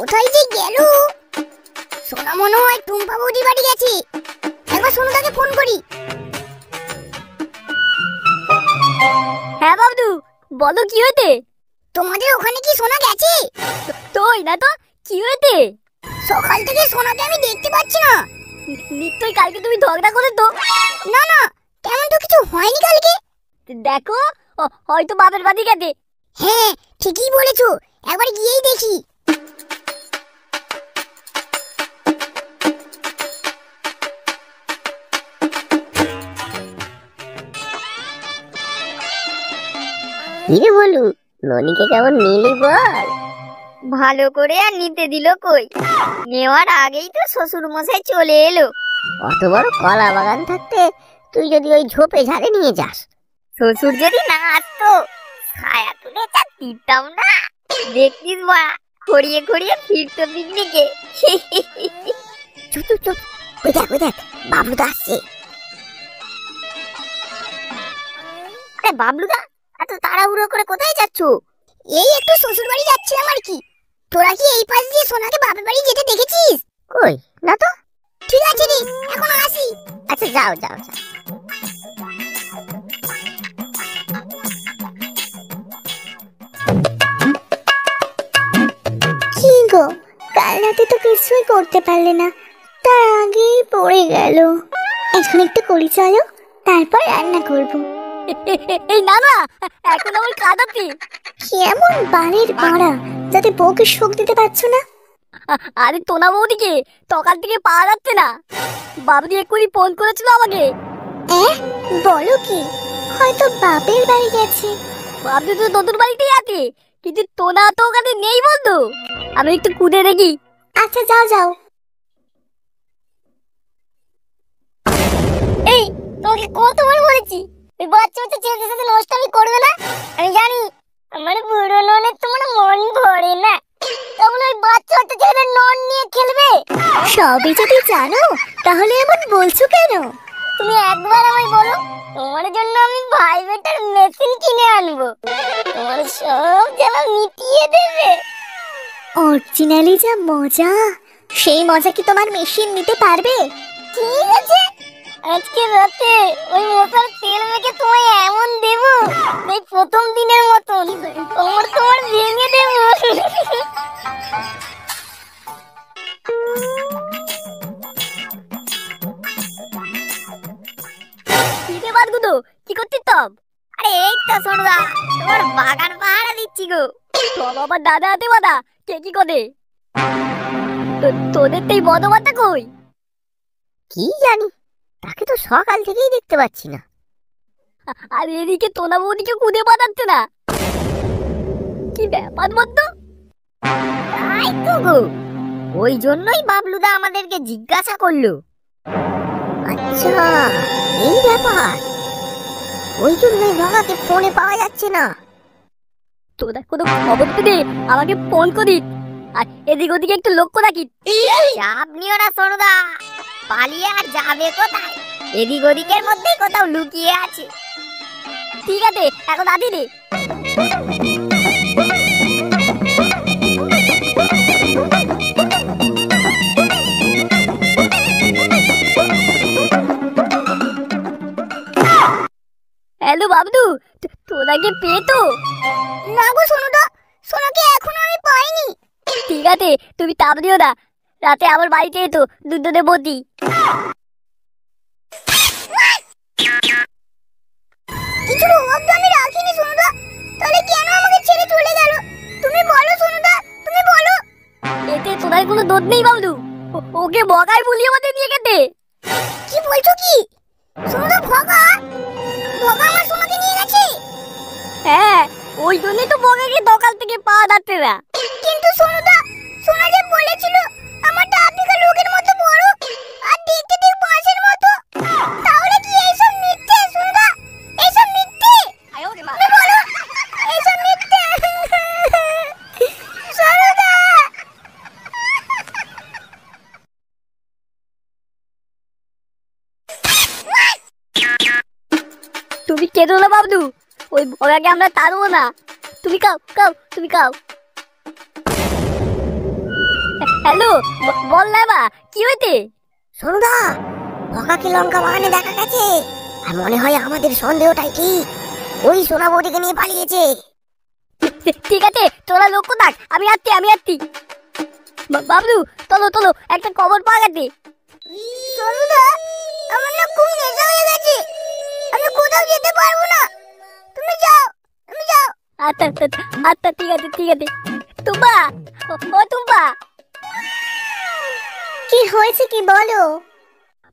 কোথায় যে গেল? সোনা মনে হয় টুম্পা বৌদি বাড়ি গেছে। একবার সোনুদাকে ফোন করি। হ্যাঁ বাবু, বলো কি হয়েছে? তোমাদের ওখানে কি সোনা গেছে? তোই না তো, কি হয়েছে? সকাল থেকে সোনাকে আমি দেখতে পাচ্ছি না। নিশ্চয়ই কালকে তুমি ঝগড়া করে তো। না না, তেমন তো কিছু হয়নি কালকে। দেখো, হয়তো বাপের বাড়ি গেছে। হ্যাঁ ঠিকই বলেছো, একবার গিয়েই দেখি। কিরে বলু, ননিকে কেমন নিলি বল? ভালো করে আর নিতে দিল কই? নেওয়ার আগেই তো শ্বশুর মশাই চলে এলো। অত বড় কলা বাগান থাকতে তুই যদি ওই ঝোপে ঝাড়ে নিয়ে যাস। শ্বশুর যদি না আসতো ছায়া তুলে চা দিতাম না। দেখতিস বা খড়িয়ে খড়িয়ে ফিরতো পিকনিকে। চুপ চুপ চুপ, ওই দেখ ওই দেখ, বাবলুদা আসছে। আরে বাবলুদা, এত তাড়াহুড়ো করে কোথায় যাচ্ছ? এই একটু শ্বশুর বাড়ি যাচ্ছিলাম আর কি। তোরা কি এই পাশ দিয়ে সোনাকে বাপের বাড়ি যেতে দেখেছিস? কই না তো। ঠিক আছে রে, এখন আসি। আচ্ছা যাও যাও যাও। কি গো, কাল রাতে তো কিছুই করতে পারলে না, তার আগেই পড়ে গেল। এখন একটু করি চলো, তারপর রান্না করব। এই না না, এখন আমার কাঁদাচ্ছি। কেমন বাড়ির পাড়া, যাতে বউকে শোক দিতে পারছো না। আরে তোনা বৌদিকে সকাল থেকে পাওয়া যাচ্ছে না। বাবুদি এক্ষুনি ফোন করেছিল আমাকে। বলো কি, হয়তো বাপের বাড়ি গেছে। বাবুদি তো নতুন বাড়িতেই আছে, কিন্তু তোনা তো ওখানে নেই বন্ধু। আমি একটু কুদে দেখি। আচ্ছা যাও যাও। এই তোকে কতবার বলেছি ওই বাচ্চা বাচ্চা ছেলেদের সাথে নষ্টামি করবে না। আমি জানি আমার বুড়ো ননের তোমার মন ভরে না, তখন ওই বাচ্চা বাচ্চা ছেলেদের নন নিয়ে খেলবে। সবই যদি জানো তাহলে এমন বলছো কেন? তুমি একবার আমায় বলো, তোমার জন্য আমি ভাইব্রেটর মেশিন কিনে আনবো, তোমার সব জ্বালা মিটিয়ে দেবে। অরিজিনালি যা মজা, সেই মজা কি তোমার মেশিন নিতে পারবে? ঠিক আছে, আজকে রাতে ওই মশার তেল মেখে তোমায় এমন দেবো, এই প্রথম দিনের মতন তোমার ভেঙে দেবো। কি করছিস তব? আরে এই তো সোনুদা, তোমার বাগান পাহারা দিচ্ছি গো। তো বাবা দাদা হাতে বাদা কে কি করে? তোদের তো এই বদমাতা কই? কি জানি, তাকে তো সকাল থেকেই দেখতে পাচ্ছি না। আর এদিকে তোনা বৌদিকে খুঁজে পাঠাচ্ছে না। কি ব্যাপার বলতো? তাই তো গো, ওই জন্যই বাবলুদা আমাদেরকে জিজ্ঞাসা করলো। আচ্ছা এই ব্যাপার, ওই জন্যই বাবাকে ফোনে পাওয়া যাচ্ছে না। তোরা কোনো খবর পেলে আমাকে ফোন করিস, আর এদিক ওদিকে একটু লক্ষ্য রাখিস। চাপ নিও না সোনুদা, পালিয়ে আর যাবে কোথায়? এদিক ওদিকের মধ্যে কোথাও লুকিয়ে আছে। ঠিক আছে, এখন আদি রে। হ্যালো বাবলু, তোরাকে পেয়ে তো? না গো সোনুদা, সোনাকে এখনো আমি পাইনি। ঠিক আছে, তুমি তাপ দিও না, রাতে আমার বাড়িতে এতো দুধ দেবো দি। কিছু অভাব তো আমি রাখিনি সোনুদা, তাহলে কেন আমাকে ছেড়ে চলে গেল? তুমি বলো সোনুদা, তুমি বলো। এতে তোদের কোনো দোষ নেই বাবলু, ওকে বগায় বুলিয়ে আমাদের নিয়ে গেছে। কি বলছো কি? সোনুদা, ভগা ভগা আমার সোনাকে নিয়ে গেছে। হ্যাঁ, ওই জন্যই তো বগাকে দোকান থেকে পাওয়া যাচ্ছে না। কিন্তু সোনুদা, সোনা যে বলেছিল আমারটা আফ্রিকার লোকের মতো বড় আর দেখতে ঠিক বাঁশের মতো। তাহলে কি এইসব মিথ্যে সোনুদা? এইসব মিথ্যে? তুমি বলো, এইসব মিথ্যে? সোনুদা! তুমি কেঁদো না বাবলু, ওই বগাকে আমরা তাড়বো না। তুমি খাও খাও, তুমি খাও। হ্যালো, বল না বা কি হইতে? সোনুদা, ভগাকে লঙ্কা বাগানে দেখা গেছে আর মনে হয় আমাদের সন্দেহটাই ঠিক। ওই সোনা বৌদিকে নিয়ে পালিয়েছে। ঠিক আছে, তোরা লক্ষ্য থাক, আমি আসছি। বাবলু, চলো চলো, একটা খবর পাওয়া গেছে। সোনুদা, আমার না খুব নেশা হয়ে গেছে, আমি কোথাও যেতে পারবো না। তুমি যাও, তুমি যাও। আচ্ছা আচ্ছা আচ্ছা, ঠিক আছে। টুম্পা, ও টুম্পা, কি হয়েছে কি বলো?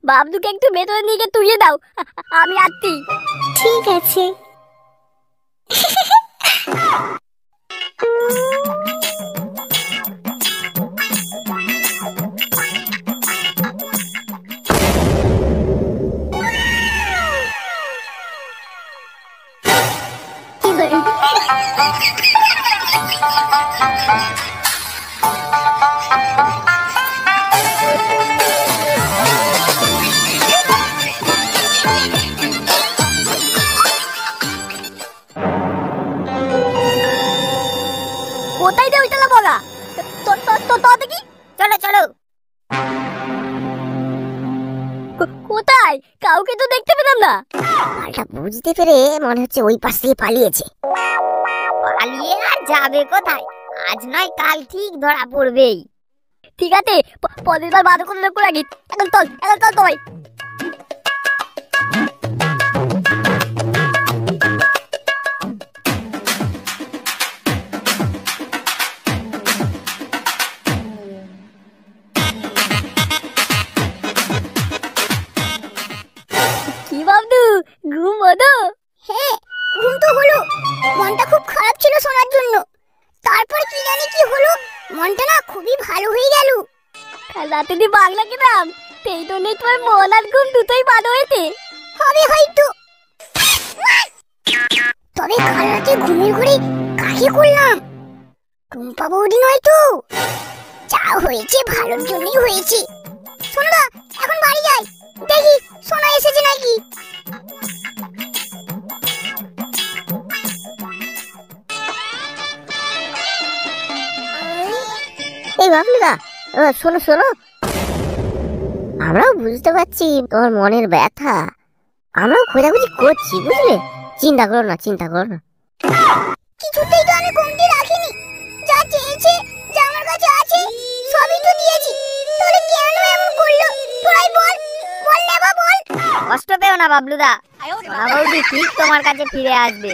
বাবলুকে একটু ভেতরে নিয়ে গিয়ে তুইয়ে দাও, আমি আসছি। ঠিক আছে। কোথায় যাবি চলো বগা? তো দেখি, চলো চলো। কোথায়? কাউকে তো দেখতে পেলাম না। পাল্টা বুঝতে পেরে মনে হচ্ছে ওই পাশ থেকে পালিয়েছে। পালিয়ে আর যাবে কোথায়? আজ নয় কাল ঠিক ধরা পড়বেই। ঠিক আছে, পরের বার বাদ করে লক্ষ্য রাখি। এখন চল তো ভাই। কি বাবু, ঘুম হলো? হ্যাঁ, ঘুম তো হলো। মনটা খুব খারাপ ছিল শোনার জন্য। তারপর কি জানি কি হলো, মনটা না খুবই ভালো হয়ে গেল। কাল রাতে দিয়ে বাংলা গেলাম, সেই জন্যই তোমার মন আর ঘুম দুটোই বাদ হয়েছে। হবে হয়তো। তবে কাল রাতে ঘুমের ঘরে কাকে করলাম? টুম্পা বৌদি নয় তো? যা হয়েছে ভালোর জন্যই হয়েছে। সোনুদা, এখন বাড়ি যাই, দেখি সোনা এসেছে নাকি। এই বাবলুদা, শোনো, আমরাও বুঝতে পারছি তোমার মনের ব্যথা, আমরাও খোঁজাখুঁজি করছি, বুঝলে? চিন্তা করো না। কিছুতেই তো আমি কমতি রাখিনি। যা চেয়েছে, যা আমার কাছে আছে, সবই তো দিয়েছি। তাহলে কেন এমন করলো? তোরাই বল, বল নেবা বল। কষ্ট পেও না বাবলুদা, সোনা বৌদি ঠিক তোমার কাছে ফিরে আসবে।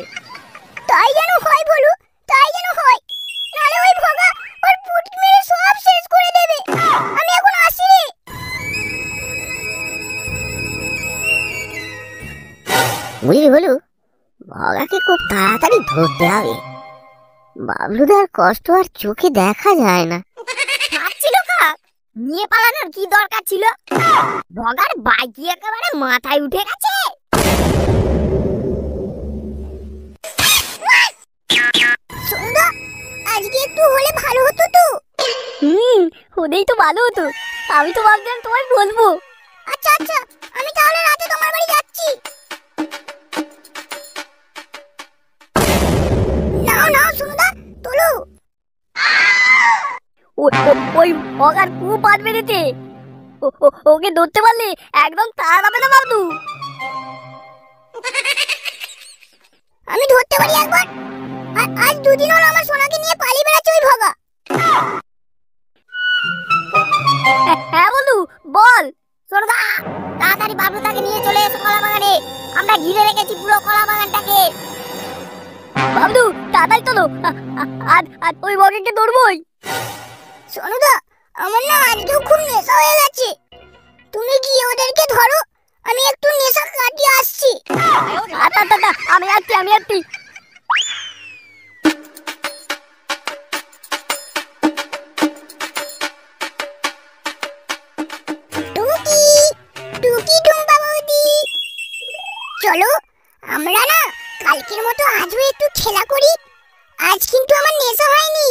তাই যেন হয় বলু, তাই যেন হয়। নালে ওই ভগা ওর পুট মেরে সব শেষ করে দেবে। আমি এখন আসি রে। বুঝলি হলু, ভগাকে খুব তাড়াতাড়ি ধরতে হবে। বাবলুদার কষ্ট আর চোখে দেখা যায় না। ছিল কাক, নিয়ে পালানোর কি দরকার ছিল? ভগার বাইকি একেবারে মাথায় উঠে গেছে। সুন্দর, আজকে একটু হলে ভালো হতো তো। হলেই তো ভালো হতো, আমি তো ভাবছিলাম তোমায় বলবো। আচ্ছা আচ্ছা, আমি তাহলে রাতে তোমার বাড়ি যাচ্ছি। নাও সুন্দর, তোলো। ওই ভগার খুব বাদ বেড়েছে, ওকে ধরতে পারলে একদম তাড়াবে না বাবলু। আমি ধরতে পারি একবার। আজ দুদিন হলো আমার সোনাকে নিয়ে পালিয়ে বেড়াচ্ছে ওই ভগা। হ্যাঁ বলু, বল। সোনদা, তাড়াতাড়ি বাবলুদাকে নিয়ে চলে এসো কলা বাগানে। আমরা ঘিরে রেখেছি পুরো কলা বাগানটাকে। বাবলু তাড়াতাড়ি চলো, আর ওই ভগাকে ধরবই। সোনুদা, আমার না আজকেও খুব নেশা হয়ে গেছে। তুমি গিয়ে ওদেরকে ধরো, আমি একটু নেশা কাটিয়ে আসছি। আচ্ছা, আমি আসছি। টুকি টুকি টুম্পা বৌদি, চলো আমরা না কালকের মতো আজও একটু খেলা করি। আজ কিন্তু আমার নেশা হয়নি,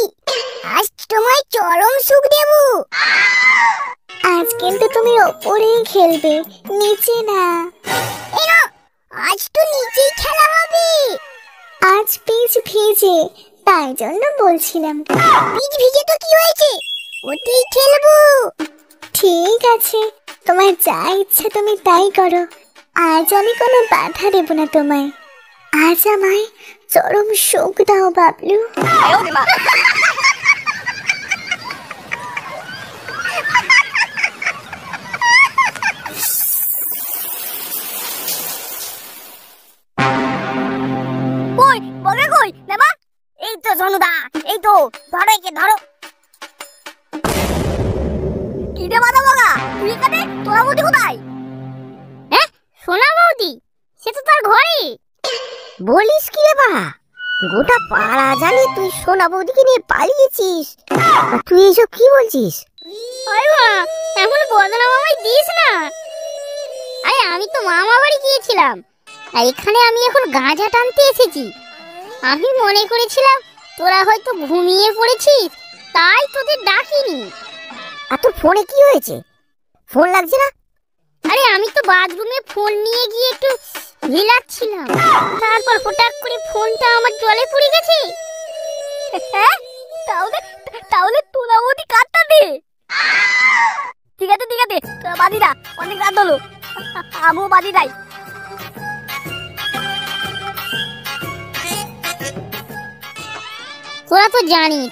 আজ তোমায় চরম সুখ দেব। আজ কিন্তু তুমি ওপরেই খেলবে, নিচে না। এই না, আজ তো নিচেই খেলা হবে। আজ পিচ ভিজে, তাই জন্য বলছিলাম। পিচ ভিজে তো কি হয়েছে, ওতেই খেলবো। ঠিক আছে, তোমার যা ইচ্ছে তুমি তাই করো। আজ আমি কোনো বাধা দেব না তোমায়। আজ আমায় চরম সুখ দাও বাবলু। কই বগে কই নেবা? এই তো সোনুদা, এই তো ধরো, একে ধরো। কি রে বাদা বগা, তুই এখানে? তোরা বৌদি কোথায়? হ্যাঁ, সোনা বৌদি সে তো তার ঘরে। বলিস কি রে বাড়া, গোটা পাড়া জানে তুই সোনা বৌদিকে নিয়ে পালিয়েছিস, আর তুই এসব কি বলছিস? আরে মা, এখন বদনাম আমায় দিস না। আরে আমি তো মামা বাড়ি গিয়েছিলাম, আর এখানে আমি এখন গাঁজা টানতে এসেছি। আমি মনে করেছিলাম তোরা হয়তো ঘুমিয়ে পড়েছিস, তাই তোদের ডাকিনি। আর তোর ফোনে কি হয়েছে? ফোন লাগছে না? আরে আমি তো বাথরুমে ফোন নিয়ে গিয়ে একটু হিলাচ্ছিলাম, তারপর হঠাৎ করে ফোনটা আমার জলে পড়ে গেছে। হ্যাঁ, তাহলে তাহলে তোরা বৌদি কাটটা দে। ঠিক আছে তোরা বাদি দা, অনেক রাত হলো, আমিও বাদি দাই। তোরা তো জানিস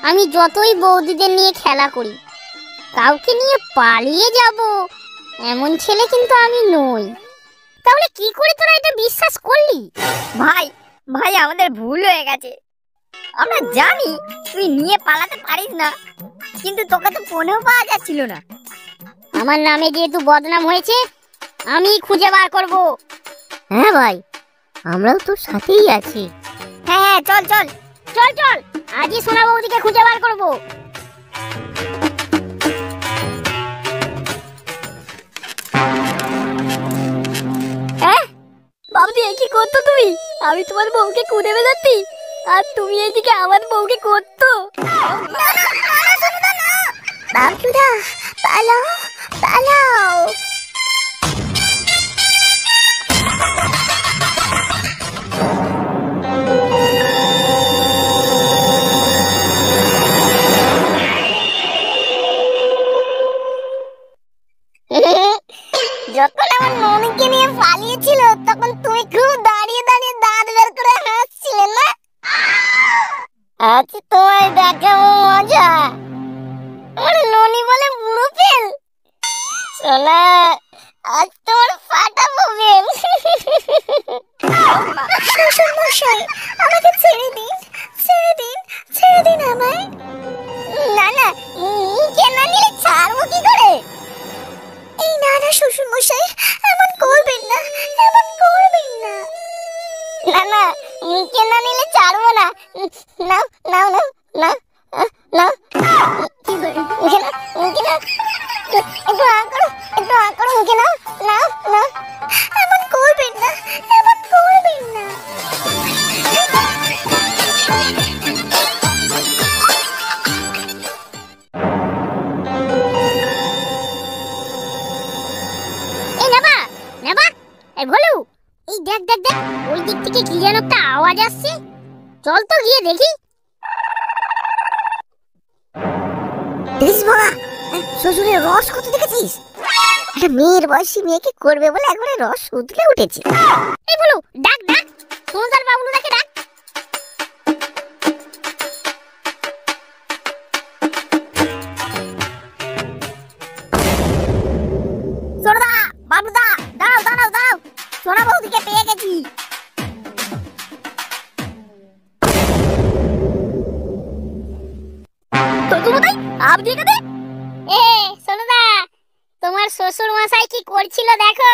আমি যতই বৌদিদের নিয়ে খেলা করি, কাউকে নিয়ে পালিয়ে যাব এমন ছেলে কিন্তু আমি নই। তাহলে কি করে তোরা এটা বিশ্বাস করলি? ভাই আমাদের ভুল হয়ে গেছে। আমরা জানি তুই নিয়ে পালাতে পারিস না, কিন্তু তোকে তো ফোনেও পাওয়া যাচ্ছিল না। আমার নামে যেহেতু বদনাম হয়েছে, আমি খুঁজে বার করব। হ্যাঁ ভাই, আমরাও তোর সাথেই আছি। হ্যাঁ, চল আজই সোনা বৌদিকে খুঁজে বার করব। বাবুদি, এ কি করতো তুমি? আমি তোমার বউকে কুড়ে বেড়াচ্ছি, আর তুমি এদিকে আমার বউকে করতো। বাবলুদা, পালাও পালাও। যখন আমার ননিকে নিয়ে পালিয়েছিল, তখন তুমি খুব দাঁড়িয়ে দাঁড়িয়ে দাঁত বের করে হাসছিলে না? আজ তোমায় দেখাবো মজা। আমার ননি বলে বুড়ো ফেল। সোনা, আজ তোমার ফাটাবো বেল। শ্বশুর মশাই, আমাকে ছেড়ে দিন আমায়। না, মুখে না নিলে ছাড়বো কি করে? এই না শ্বশুর মশাই, এমন করবেন না। না, মুখে না নিলে ছাড়বো না। নাও। মুখে নাও। একটু আ করো, মুখে নাও। এমন করবেন না। এই নেবা, এই ভোলু, এই দেখ, ওই দিক থেকে কি যেন একটা আওয়াজ আসছে। চল তো গিয়ে দেখি। দেখিস বাবা, শ্বশুরের রস কত দেখেছিস? একটা মেয়ের বয়সী মেয়েকে করবে বলে একবারে রস উতলে উঠেছে। এই ভোলু, ডাক সোনাদার বাবলুদাকে ডাক। সোনাদা, বাবলুদা, দাঁড়াও, সোনা বৌদিকে পেয়ে গেছি। আপনি এখানে? সোনাদা, তোমার শ্বশুর মশাই কি করছিল দেখো।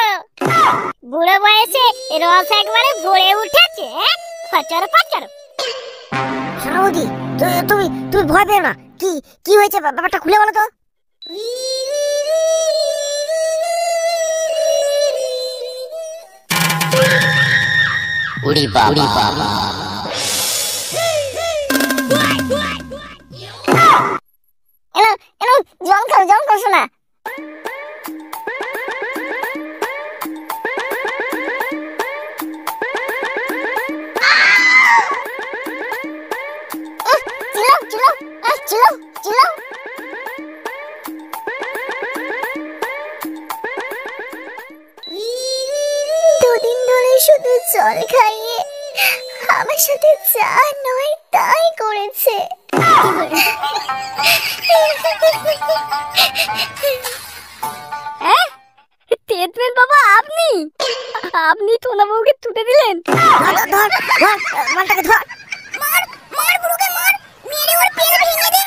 বুড়ো বয়সে রস একবারে ভরে উঠেছে। ফচর ফচর। সোনাবৌদি, তুমি তুমি ভয় পেও না। কি কি হয়েছে ব্যাপারটা খুলে বলো তো। উড়ি বাবা, এলো এলো, জল খাও শোনা। চিলো। দুদিন ধরে শুধু জল খাইয়ে আমার সাথে যা নয় তাই করেছে। ট্রিটমেন্ট বাবা, আপনি তোনা বউকে তুলে দিলেন। ধর ধর ধর, মালটাকে ধর। মার বুড়োকে মার, মেরে ওর পেট ভেঙে দে।